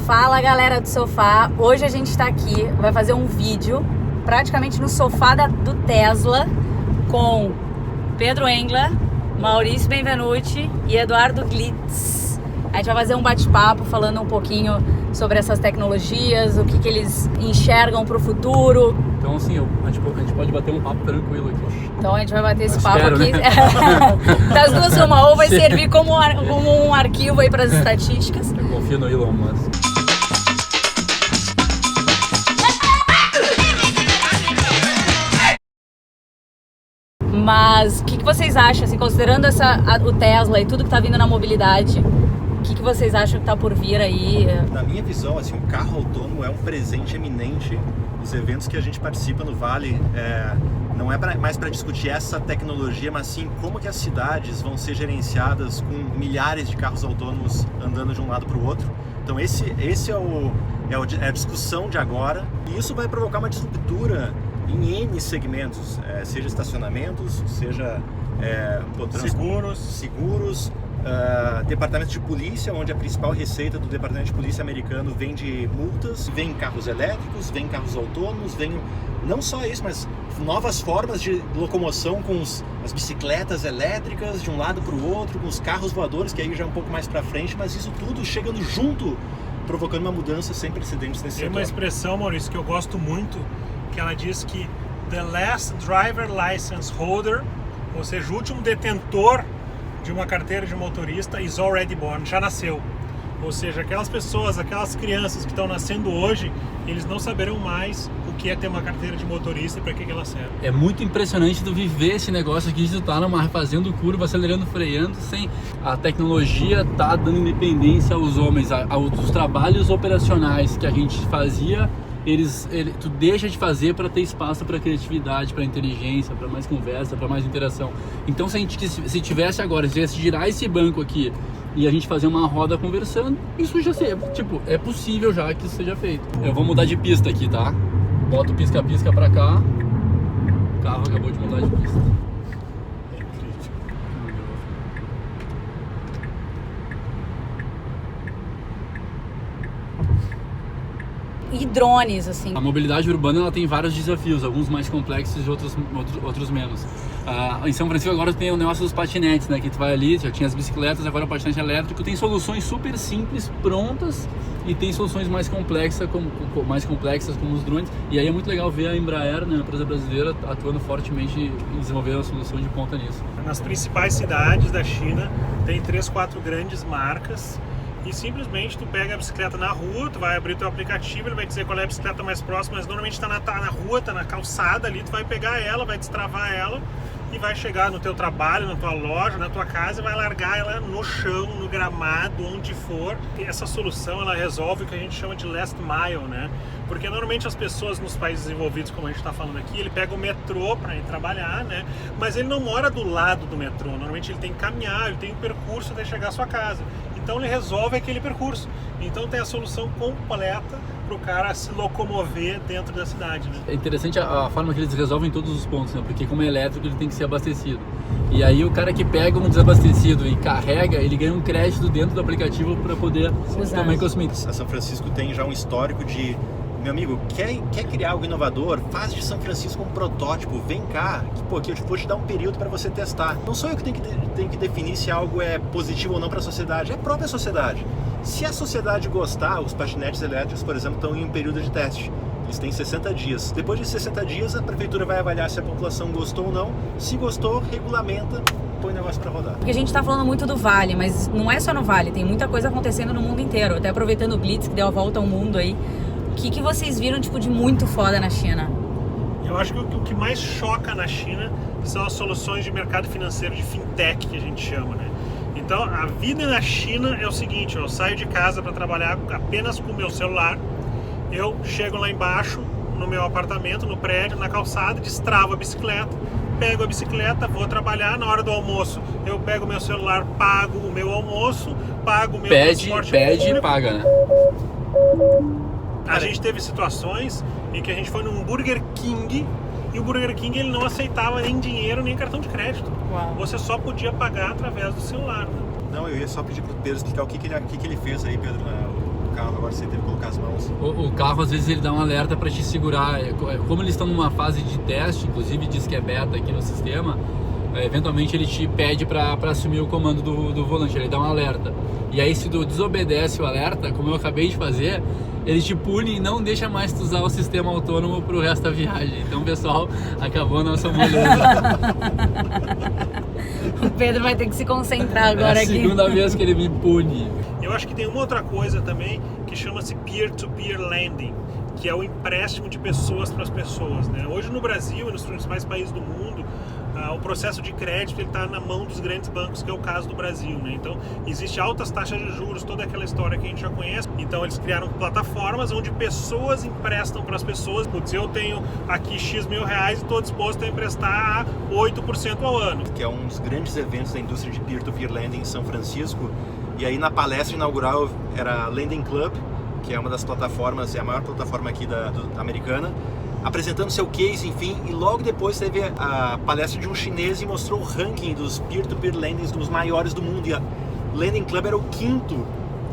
Fala galera do sofá, hoje a gente tá aqui, vai fazer um vídeo praticamente no sofá do Tesla com Pedro Engler, Maurício Benvenuti e Eduardo Glitz. A gente vai fazer um bate-papo falando um pouquinho sobre essas tecnologias, o que eles enxergam pro futuro. Então assim, a gente pode bater um papo tranquilo aqui. Então a gente vai bater esse papo espero, aqui. né? Das duas uma, ou vai servir como um arquivo aí para as estatísticas. Eu confio no Elon Musk. Mas o que vocês acham, assim, considerando o Tesla e tudo que tá vindo na mobilidade, o que vocês acham que tá por vir aí? Na minha visão, assim, um carro autônomo é um presente eminente. Os eventos que a gente participa no Vale não é mais para discutir essa tecnologia, mas sim como que as cidades vão ser gerenciadas com milhares de carros autônomos andando de um lado para o outro. Então esse é a discussão de agora, e isso vai provocar uma disruptura em N segmentos, seja estacionamentos, seja seguros, departamento de polícia, onde a principal receita do departamento de polícia americano vem de multas, vem carros elétricos, vem carros autônomos, vem não só isso, mas novas formas de locomoção com as bicicletas elétricas de um lado para o outro, com os carros voadores, que aí já é um pouco mais para frente, mas isso tudo chegando junto, provocando uma mudança sem precedentes nesse setor. Tem uma expressão, Maurício, que eu gosto muito, que ela diz que the last driver license holder, ou seja, o último detentor de uma carteira de motorista is already born, já nasceu. Ou seja, aquelas pessoas, aquelas crianças que estão nascendo hoje, eles não saberão mais o que é ter uma carteira de motorista e para que ela serve. É muito impressionante tu viver esse negócio aqui de tu tá fazendo curva, acelerando, freando, sem a tecnologia tá dando independência aos homens, aos trabalhos operacionais que a gente fazia. Tu deixa de fazer para ter espaço para criatividade, para inteligência, para mais conversa, para mais interação. Então se tivesse agora, se tivesse girar esse banco aqui e a gente fazer uma roda conversando, isso já é possível já que isso seja feito. Eu vou mudar de pista aqui, tá? Boto pisca-pisca para cá. O carro acabou de mudar de pista. E drones, assim. A mobilidade urbana ela tem vários desafios, alguns mais complexos e outros menos. Em São Francisco agora tem o negócio dos patinetes, né? Que tu vai ali, já tinha as bicicletas, agora o patinete elétrico. Tem soluções super simples, prontas, e tem soluções mais complexas como os drones. E aí é muito legal ver a Embraer, né, a empresa brasileira, atuando fortemente em desenvolver uma solução de ponta nisso. Nas principais cidades da China tem 3, 4 grandes marcas. E simplesmente tu pega a bicicleta na rua, tu vai abrir teu aplicativo, ele vai dizer qual é a bicicleta mais próxima, mas normalmente tá na rua, tá na calçada ali, tu vai pegar ela, vai destravar ela e vai chegar no teu trabalho, na tua loja, na tua casa e vai largar ela no chão, no gramado, onde for. E essa solução, ela resolve o que a gente chama de last mile, né? Porque normalmente as pessoas nos países desenvolvidos, como a gente está falando aqui, ele pega o metrô para ir trabalhar, né? Mas ele não mora do lado do metrô, normalmente ele tem que caminhar, ele tem um percurso até chegar à sua casa. Então ele resolve aquele percurso. Então tem a solução completa para o cara se locomover dentro da cidade, né? É interessante a forma que eles resolvem todos os pontos, né? Porque como é elétrico ele tem que ser abastecido. E aí o cara que pega um desabastecido e carrega, ele ganha um crédito dentro do aplicativo para poder também consumir. A São Francisco tem já um histórico de... Meu amigo, quer criar algo inovador? Faz de São Francisco um protótipo, vem cá, que eu vou te dar um período para você testar. Não sou eu que tenho que definir se algo é positivo ou não para a sociedade, é a própria sociedade. Se a sociedade gostar, os patinetes elétricos, por exemplo, estão em um período de teste. Eles têm 60 dias. Depois de 60 dias, a prefeitura vai avaliar se a população gostou ou não. Se gostou, regulamenta, põe o negócio para rodar. Porque a gente tá falando muito do Vale, mas não é só no Vale, tem muita coisa acontecendo no mundo inteiro. Até aproveitando o Blitz, que deu a volta ao mundo aí. O que vocês viram de muito foda na China? Eu acho que o que mais choca na China são as soluções de mercado financeiro, de fintech, que a gente chama, né? Então, a vida na China é o seguinte, eu saio de casa para trabalhar apenas com o meu celular, eu chego lá embaixo, no meu apartamento, no prédio, na calçada, destravo a bicicleta, pego a bicicleta, vou trabalhar, na hora do almoço eu pego o meu celular, pago o meu almoço, pago o meu transporte pede público. E paga, né? A gente teve situações em que a gente foi num Burger King e o Burger King ele não aceitava nem dinheiro nem cartão de crédito. Uau. Você só podia pagar através do celular, né? Não, eu ia só pedir pro Pedro explicar o que ele fez aí, Pedro, do carro, agora você teve que colocar as mãos. O carro, às vezes, ele dá um alerta para te segurar. Como eles estão numa fase de teste, inclusive diz que é beta aqui no sistema, eventualmente ele te pede para assumir o comando do volante, ele dá um alerta. E aí, se tu desobedece o alerta, como eu acabei de fazer, ele te pune e não deixa mais tu usar o sistema autônomo pro resto da viagem. Então, pessoal, acabou a nossa moleza. O Pedro vai ter que se concentrar agora aqui. É a segunda vez que ele me pune. Eu acho que tem uma outra coisa também que chama-se peer-to-peer lending, que é o empréstimo de pessoas para as pessoas, né? Hoje no Brasil e nos principais países do mundo, o processo de crédito está na mão dos grandes bancos, que é o caso do Brasil, né? Então, existe altas taxas de juros, toda aquela história que a gente já conhece. Então, eles criaram plataformas onde pessoas emprestam para as pessoas. Putz, eu tenho aqui X mil reais e estou disposto a emprestar 8% ao ano. Que é um dos grandes eventos da indústria de peer-to-peer lending em São Francisco. E aí, na palestra inaugural, era a Lending Club, que é uma das plataformas, é a maior plataforma aqui da americana, apresentando seu case, enfim, e logo depois teve a palestra de um chinês e mostrou o ranking dos peer-to-peer lendings dos maiores do mundo, e a Lending Club era o 5º,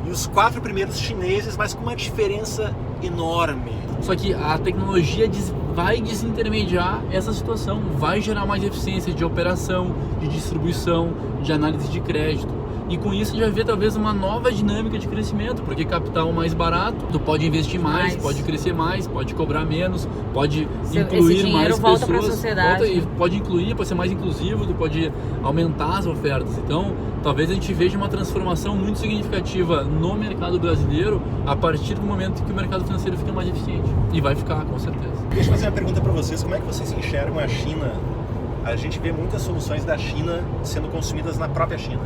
e os 4 primeiros chineses, mas com uma diferença enorme. Só que a tecnologia vai desintermediar essa situação, vai gerar mais eficiência de operação, de distribuição, de análise de crédito. E com isso a gente vai ver talvez uma nova dinâmica de crescimento, porque capital mais barato, tu pode investir mais, pode crescer mais, pode cobrar menos, pode incluir mais volta pessoas, para a sociedade. pode incluir, pode ser mais inclusivo, tu pode aumentar as ofertas. Então, talvez a gente veja uma transformação muito significativa no mercado brasileiro a partir do momento que o mercado financeiro fica mais eficiente. E vai ficar, com certeza. Deixa eu fazer uma pergunta para vocês, como é que vocês enxergam a China? A gente vê muitas soluções da China sendo consumidas na própria China.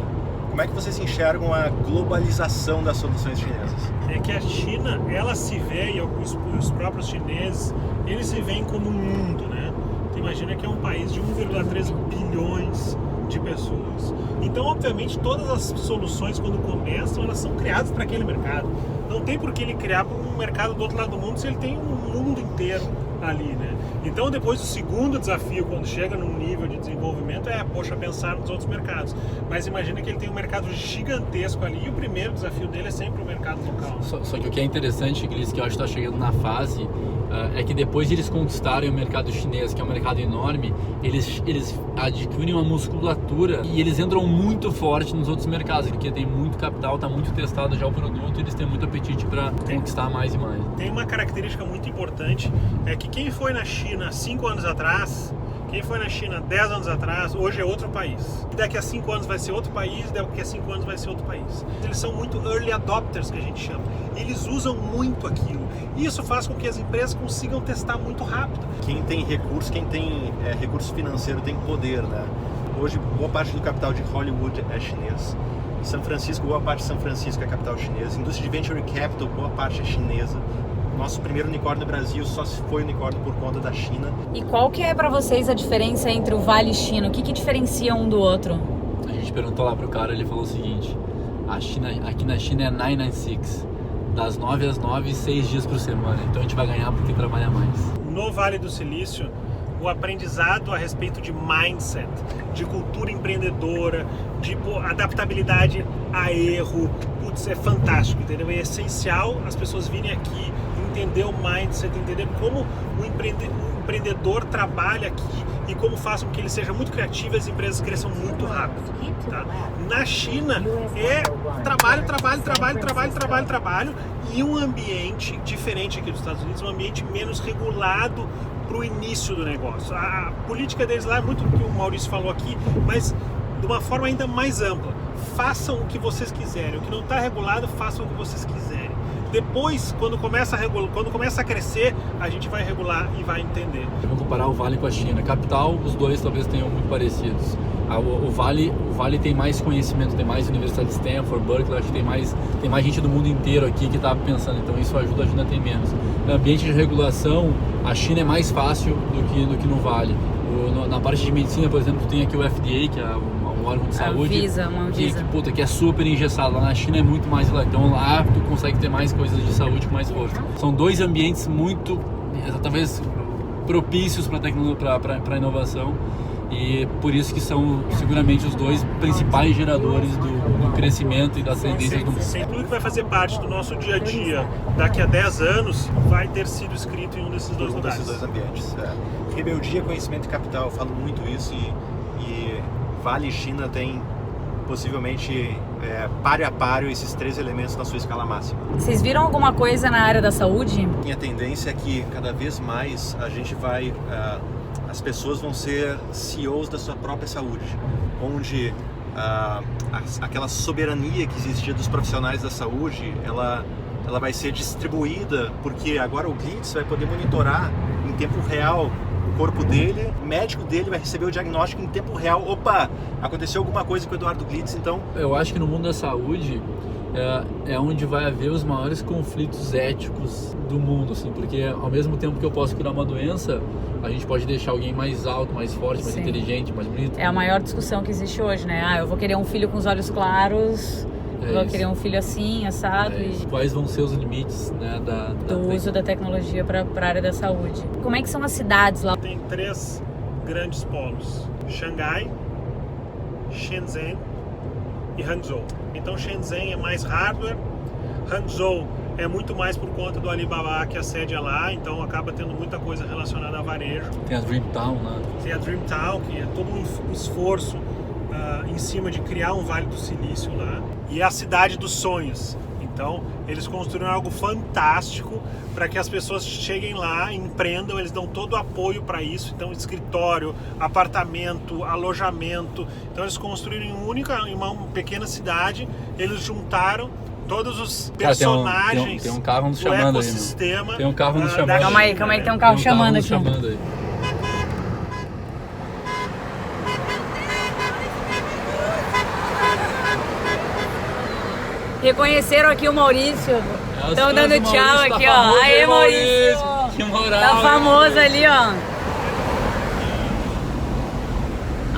Como é que vocês enxergam a globalização das soluções chinesas? É que a China, ela se vê, e os próprios chineses, eles se veem como um mundo, né? Tu imagina que é um país de 1,3 bilhões de pessoas. Então, obviamente, todas as soluções, quando começam, elas são criadas para aquele mercado. Não tem por que ele criar para um mercado do outro lado do mundo se ele tem um mundo inteiro ali, né? Então, depois, o segundo desafio, quando chega num nível de desenvolvimento, pensar nos outros mercados. Mas imagina que ele tem um mercado gigantesco ali, e o primeiro desafio dele é sempre o mercado local. Só que o que é interessante, Cris, que eu acho que está chegando na fase, é que depois de eles conquistarem o mercado chinês, que é um mercado enorme, eles adquirem uma musculatura e eles entram muito forte nos outros mercados, porque tem muito capital, está muito testado já o produto, e eles têm muito apetite para conquistar mais e mais. Tem uma característica muito importante, é que quem foi na China 5 anos atrás, quem foi na China 10 anos atrás, hoje é outro país. Daqui a 5 anos vai ser outro país, daqui a 5 anos vai ser outro país. Eles são muito early adopters, que a gente chama. Eles usam muito aquilo. E isso faz com que as empresas consigam testar muito rápido. Quem tem recurso, quem tem recurso financeiro tem poder, né? Hoje, boa parte do capital de Hollywood é chinês. São Francisco, boa parte de São Francisco é capital chinesa. Indústria de Venture Capital, boa parte é chinesa. Nosso primeiro unicórnio no Brasil só se foi unicórnio por conta da China. E qual que é para vocês a diferença entre o Vale e China? O que diferencia um do outro? A gente perguntou lá pro cara, ele falou o seguinte: aqui na China é 996, das 9 às 9, 6 dias por semana. Então a gente vai ganhar porque trabalha mais. No Vale do Silício, o aprendizado a respeito de mindset, de cultura empreendedora, de adaptabilidade a erro, é fantástico, entendeu? É essencial as pessoas virem aqui, entender o mindset, entender como o empreendedor trabalha aqui e como faz com que ele seja muito criativo e as empresas cresçam muito rápido, tá? Na China é trabalho e um ambiente diferente aqui dos Estados Unidos, um ambiente menos regulado para o início do negócio. A política deles lá é muito o que o Maurício falou aqui, mas de uma forma ainda mais ampla. Façam o que vocês quiserem. O que não está regulado, façam o que vocês quiserem. Depois, quando começa a crescer, a gente vai regular e vai entender. Vamos comparar o Vale com a China. Capital, os dois talvez tenham muito parecidos. O Vale tem mais conhecimento, tem mais Universidade de Stanford, Berkeley, acho que tem mais gente do mundo inteiro aqui que está pensando, então isso ajuda a China a ter menos. No ambiente de regulação, a China é mais fácil do que no Vale. Na parte de medicina, por exemplo, tem aqui o FDA, que é um órgão de saúde, uma Anvisa. Que é super engessado. Lá na China é muito mais lá. Então lá tu consegue ter mais coisas de saúde com mais força. São dois ambientes muito, talvez, propícios para inovação. E por isso que são seguramente os dois principais geradores do crescimento e das tendências do mundo. Tudo que vai fazer parte do nosso dia a dia daqui a 10 anos vai ter sido escrito em um desses dois lugares. Desses dois ambientes. Rebeldia, conhecimento e capital, eu falo muito isso e Vale e China tem possivelmente páreo a páreo esses 3 elementos na sua escala máxima. Vocês viram alguma coisa na área da saúde? A tendência é que cada vez mais a gente vai... as pessoas vão ser CEOs da sua própria saúde, onde aquela soberania que existia dos profissionais da saúde, ela vai ser distribuída, porque agora o Glitz vai poder monitorar em tempo real o corpo dele, o médico dele vai receber o diagnóstico em tempo real. Opa, aconteceu alguma coisa com o Eduardo Glitz, então... Eu acho que no mundo da saúde é onde vai haver os maiores conflitos éticos do mundo, assim, porque ao mesmo tempo que eu posso curar uma doença, a gente pode deixar alguém mais alto, mais forte, mais inteligente, mais bonito. É a maior discussão que existe hoje, né? Eu vou querer um filho com os olhos claros, eu vou querer um filho assim, assado. Quais vão ser os limites, né, do uso da tecnologia para a área da saúde? Como é que são as cidades lá? Tem 3 grandes polos: Xangai, Shenzhen e Hangzhou. Então Shenzhen é mais hardware, Hangzhou é muito mais por conta do Alibaba, que a sede é lá, então acaba tendo muita coisa relacionada a varejo. Tem a Dreamtown, né? Tem a Dreamtown, que é todo um esforço em cima de criar um Vale do Silício lá. E é a cidade dos sonhos. Então, eles construíram algo fantástico para que as pessoas cheguem lá, empreendam, eles dão todo o apoio para isso. Então, escritório, apartamento, alojamento. Então, eles construíram em uma pequena cidade, eles juntaram todos os personagens. Tem um carro nos chamando aí, ecossistema. Tem um carro nos chamando. Calma aí, que tem um carro chamando aqui. Reconheceram aqui o Maurício. Estão dando tchau aqui, ó. Aê, Maurício! Que moral! Tá famoso ali, ó.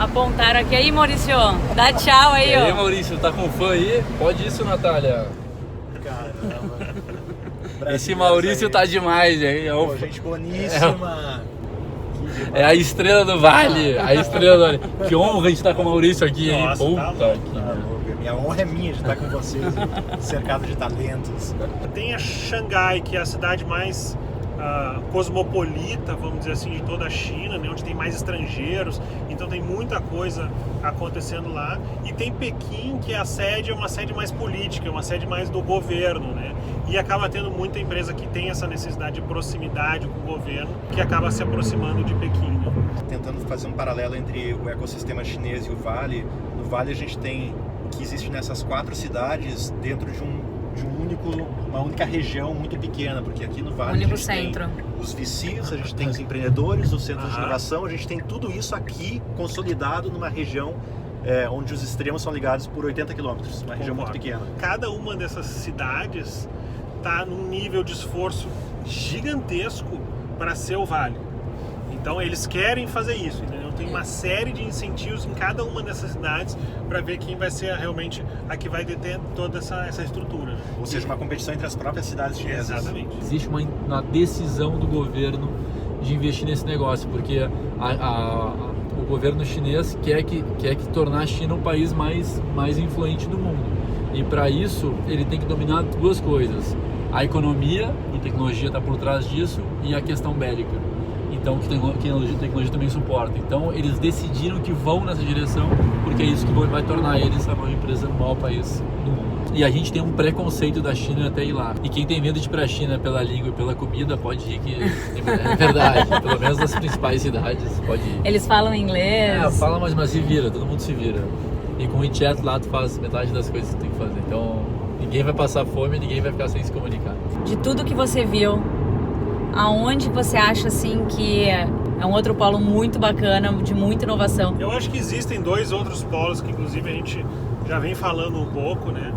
Apontaram aqui. Aí, Maurício, dá tchau aí, ó. E aí, Maurício, tá com fã aí? Pode isso, Natália. Caramba. Esse Maurício tá demais, hein? Pô, gente boníssima. É a estrela do Vale. A estrela do Vale. Que honra a gente estar com o Maurício aqui, hein? Nossa, Puta minha honra é minha de estar com vocês, cercado de talentos. Tem a Xangai, que é a cidade mais cosmopolita, vamos dizer assim, de toda a China, né, onde tem mais estrangeiros, então tem muita coisa acontecendo lá. E tem Pequim, que é uma sede mais política, é uma sede mais do governo, né, e acaba tendo muita empresa que tem essa necessidade de proximidade com o governo, que acaba se aproximando de Pequim, né. Tentando fazer um paralelo entre o ecossistema chinês e o Vale, no Vale a gente tem o que existe nessas 4 cidades dentro de uma única região muito pequena, porque aqui no Vale a gente centro. Tem os VCs, a gente tem os empreendedores, os centros de inovação, a gente tem tudo isso aqui consolidado numa região onde os extremos são ligados por 80 quilômetros, uma região muito pequena. Cada uma dessas cidades está num nível de esforço gigantesco para ser o Vale. Então eles querem fazer isso, entendeu? Tem uma série de incentivos em cada uma dessas cidades para ver quem vai ser realmente a que vai deter toda essa estrutura. Ou seja, uma competição entre as próprias cidades chinesas. Exatamente. Existe uma decisão do governo de investir nesse negócio, porque o governo chinês quer que tornar a China um país mais influente do mundo. E para isso ele tem que dominar 2 coisas: a economia, e tecnologia está por trás disso, e a questão bélica. Então, que tecnologia também suporta. Então, eles decidiram que vão nessa direção, porque é isso que vai tornar eles a maior empresa, o maior país do mundo. E a gente tem um preconceito da China até ir lá. E quem tem medo de ir pra China pela língua e pela comida, pode ir, que é verdade. Pelo menos nas principais cidades, pode ir. Eles falam inglês? Fala, mas se vira, todo mundo se vira. E com o WeChat lá, tu faz metade das coisas que tu tem que fazer. Então, ninguém vai passar fome, ninguém vai ficar sem se comunicar. De tudo que você viu, aonde você acha assim que é um outro polo muito bacana, de muita inovação? Eu acho que existem 2 outros polos que inclusive a gente já vem falando um pouco, né?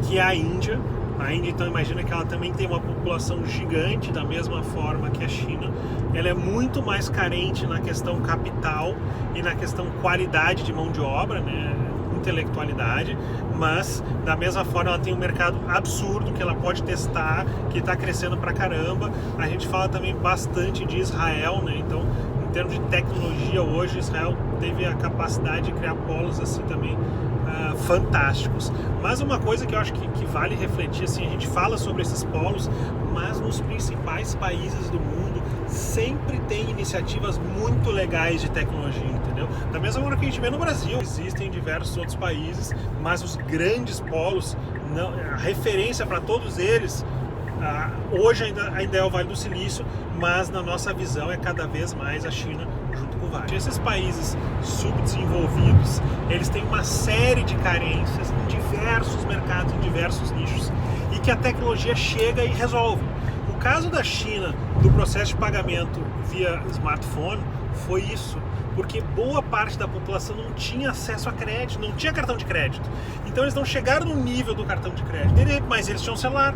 Que é a Índia. A Índia, então, imagina que ela também tem uma população gigante, da mesma forma que a China. Ela é muito mais carente na questão capital e na questão qualidade de mão de obra, né? Intelectualidade, mas da mesma forma ela tem um mercado absurdo que ela pode testar, que está crescendo pra caramba. A gente fala também bastante de Israel, né? Então termos de tecnologia, hoje Israel teve a capacidade de criar polos assim também fantásticos. Mas uma coisa que eu acho que vale refletir, assim, a gente fala sobre esses polos, mas nos principais países do mundo sempre tem iniciativas muito legais de tecnologia, entendeu? Da mesma maneira que a gente vê no Brasil, existem diversos outros países, mas os grandes polos, a referência para todos eles, hoje ainda é o Vale do Silício, mas na nossa visão é cada vez mais a China junto com o Vale. Esses países subdesenvolvidos, eles têm uma série de carências em diversos mercados, em diversos nichos, e que a tecnologia chega e resolve. O caso da China, do processo de pagamento via smartphone, foi isso, porque boa parte da população não tinha acesso a crédito, não tinha cartão de crédito. Então eles não chegaram no nível do cartão de crédito, mas eles tinham um celular.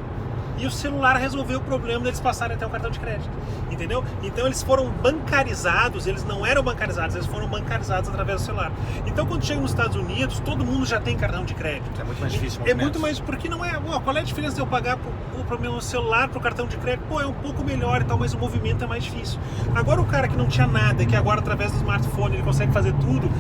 E o celular resolveu o problema deles passarem até o cartão de crédito, entendeu? Então eles foram bancarizados, eles não eram bancarizados, eles foram bancarizados através do celular. Então quando chega nos Estados Unidos, todo mundo já tem cartão de crédito. É muito mais difícil. É muito mais, porque não é, qual é a diferença de eu pagar pro meu celular, pro cartão de crédito? É um pouco melhor e tal, mas o movimento é mais difícil. Agora o cara que não tinha nada, que agora através do smartphone ele consegue fazer tudo,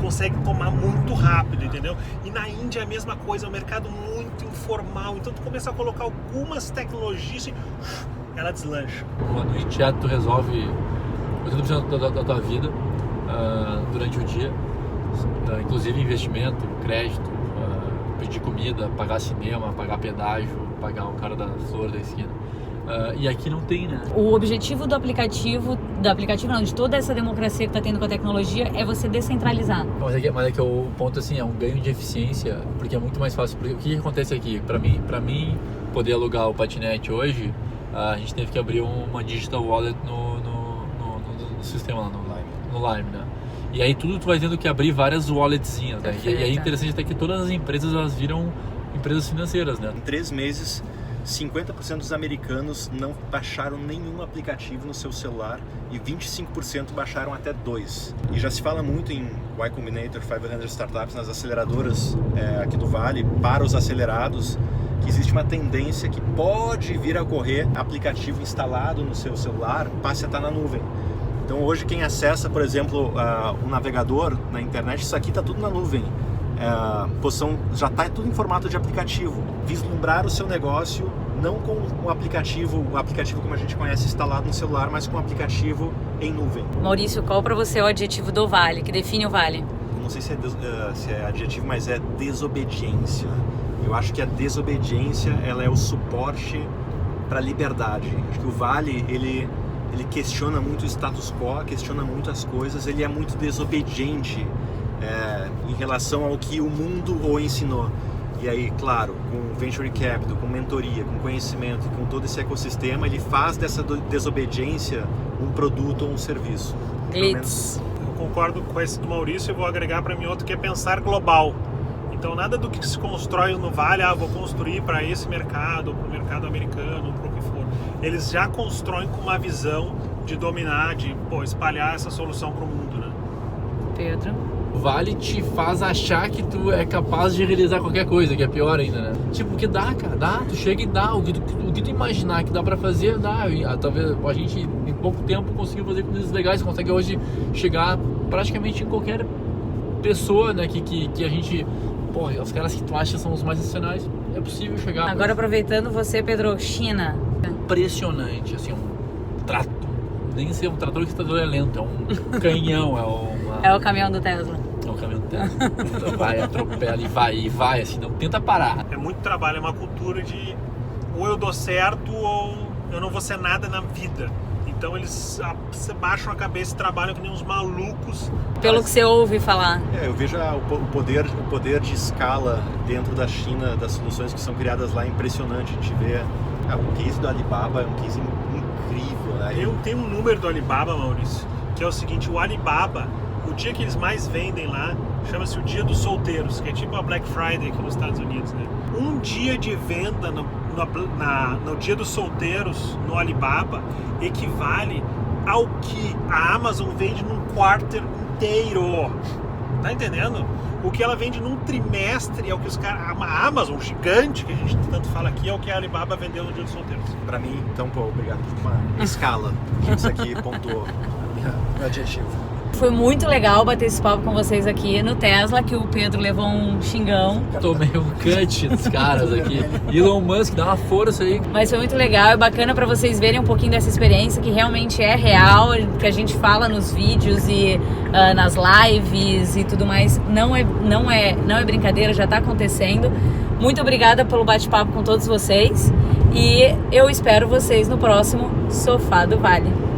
consegue tomar muito rápido, entendeu? E na Índia é a mesma coisa, é um mercado muito informal, então tu começa a colocar algumas tecnologias e ela deslancha. No WeChat tu resolve 80% da tua vida durante o dia, inclusive investimento, crédito, pedir comida, pagar cinema, pagar pedágio, pagar o cara da flor da esquina. E aqui não tem, né? O objetivo do aplicativo não, de toda essa democracia que está tendo com a tecnologia é você descentralizar. Mas é que o ponto assim, é um ganho de eficiência, porque é muito mais fácil. Porque o que acontece aqui? Para mim poder alugar o patinete hoje, a gente teve que abrir uma digital wallet no sistema lá, no Lime, né? E aí tudo tu vai tendo que abrir várias walletzinhas, né? E aí é interessante até que todas as empresas, elas viram empresas financeiras, né? Em 3 meses, 50% dos americanos não baixaram nenhum aplicativo no seu celular e 25% baixaram até 2. E já se fala muito em Y Combinator 500 Startups, nas aceleradoras aqui do Vale, para os acelerados, que existe uma tendência que pode vir a ocorrer aplicativo instalado no seu celular passe a estar na nuvem. Então hoje quem acessa, por exemplo, um navegador na internet, isso aqui está tudo na nuvem. Já está tudo em formato de aplicativo. Vislumbrar o seu negócio não com o aplicativo como a gente conhece instalado no celular, mas com o aplicativo em nuvem. Maurício, qual para você é o adjetivo do Vale, que define o Vale? Eu não sei se é adjetivo, mas é desobediência. Eu acho que a desobediência ela é o suporte para a liberdade. Acho que o Vale ele questiona muito o status quo, questiona muito as coisas, ele é muito desobediente em relação ao que o mundo o ensinou. E aí, claro, com venture capital, com mentoria, com conhecimento e com todo esse ecossistema, ele faz dessa desobediência um produto ou um serviço. Glitz. Eu concordo com esse do Maurício e vou agregar para mim outro que é pensar global. Então nada do que se constrói no Vale, vou construir para esse mercado, para o mercado americano, para o que for. Eles já constroem com uma visão de dominar, de espalhar essa solução para o mundo, né? Pedro? O Vale te faz achar que tu é capaz de realizar qualquer coisa, que é pior ainda, né? Tipo, que dá, cara, dá, tu chega e dá, o que tu imaginar que dá pra fazer, dá. Talvez a gente em pouco tempo conseguiu fazer coisas legais, consegue hoje chegar praticamente em qualquer pessoa, né, que a gente... os caras que tu acha são os mais excepcionais, é possível chegar. Agora aproveitando você, Pedro, China. Impressionante, assim, um trator, nem ser um trator que é lento, é um canhão, é o caminhão do Tesla. É o caminhão do Tesla. Vai, atropela e vai, assim, não tenta parar. É muito trabalho, é uma cultura de ou eu dou certo ou eu não vou ser nada na vida. Então eles baixam a cabeça e trabalham que nem uns malucos. Pelo que você ouve falar. Eu vejo o poder de escala dentro da China, das soluções que são criadas lá, é impressionante. A gente vê o case do Alibaba, é um case incrível, né? Tem um número do Alibaba, Maurício, que é o seguinte: o Alibaba, o dia que eles mais vendem lá, chama-se o Dia dos Solteiros, que é tipo a Black Friday aqui nos Estados Unidos, né? Um dia de venda no Dia dos Solteiros no Alibaba equivale ao que a Amazon vende num quarter inteiro. Tá entendendo? O que ela vende num trimestre é o que os caras... A Amazon gigante, que a gente tanto fala aqui, é o que a Alibaba vendeu no Dia dos Solteiros. Pra mim, então, obrigado por uma escala que isso aqui pontuou. meu adjetivo. Foi muito legal bater esse papo com vocês aqui no Tesla, que o Pedro levou um xingão. Tomei um cut dos caras aqui. Elon Musk, dá uma força aí. Mas foi muito legal e bacana para vocês verem um pouquinho dessa experiência que realmente é real, que a gente fala nos vídeos e nas lives e tudo mais. Não é brincadeira, já está acontecendo. Muito obrigada pelo bate-papo com todos vocês e eu espero vocês no próximo Sofá do Vale.